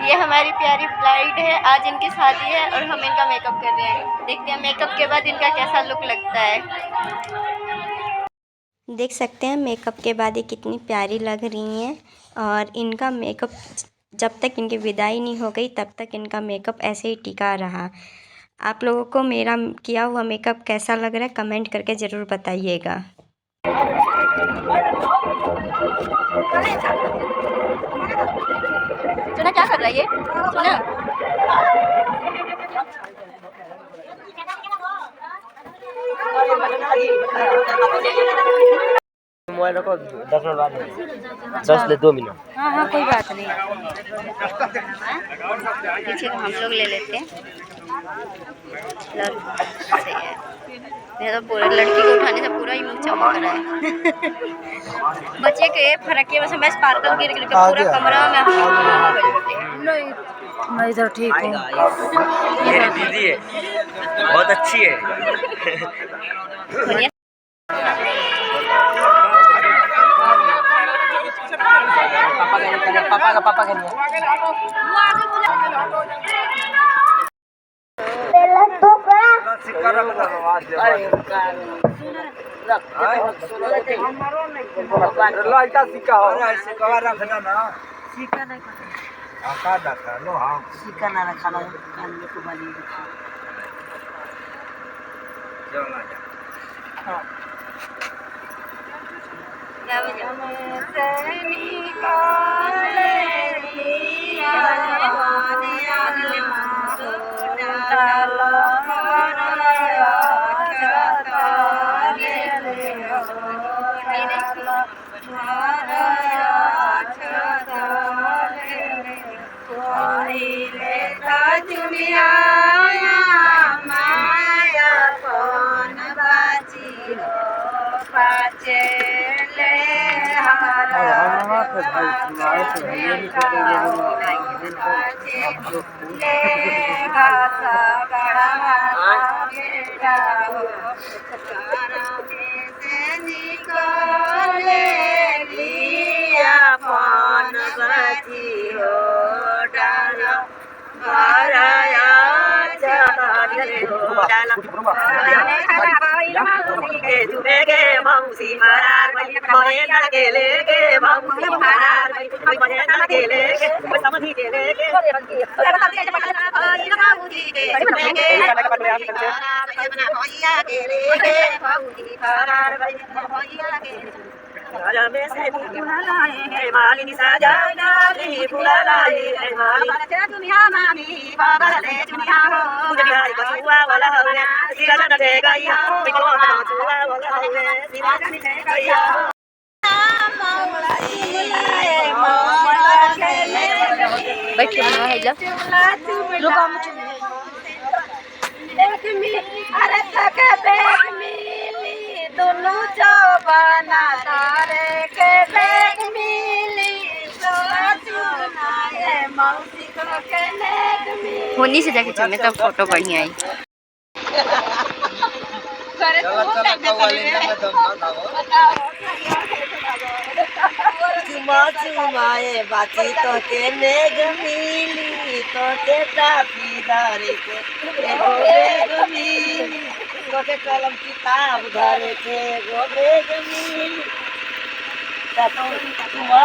ये हमारी प्यारी ब्राइड है, आज इनकी शादी है और हम इनका मेकअप कर रहे हैं। देखते हैं मेकअप के बाद इनका कैसा लुक लगता है। देख सकते हैं मेकअप के बाद ये कितनी प्यारी लग रही हैं। और इनका मेकअप जब तक इनकी विदाई नहीं हो गई तब तक इनका मेकअप ऐसे ही टिका रहा। आप लोगों को मेरा किया हुआ मेकअप कैसा लग रहा है कमेंट करके ज़रूर बताइएगा। सुना क्या कर रहा है ये? सुना मोबाइल को 10 मिनट बाद 10 ले 2 मिनट। हाँ हाँ कोई बात नहीं, पीछे हम लोग ले लेते हैं। सही है, मेरा तो पूरा लड़की को उठाने से पूरा ही मुँह चमक रहा है। बच्चे के फर्क की वजह से मैं स्पार्कल गिर गिर के पूरा कमरा में नहीं। मैं इधर ठीक हूँ। मेरी दीदी है, बहुत अच्छी है। पापा का दोनों जो बना तारे के देख मिली मौसी को के देख मिली। होनी से जाके चलने तब फोटो बढ़िया आई। चुमा चुमाए बाची तो के नेग मिली तो के तापीदार के एगो बेग मिली तो के कलम किताब धर के एगो बेग मिली ता तो चुमा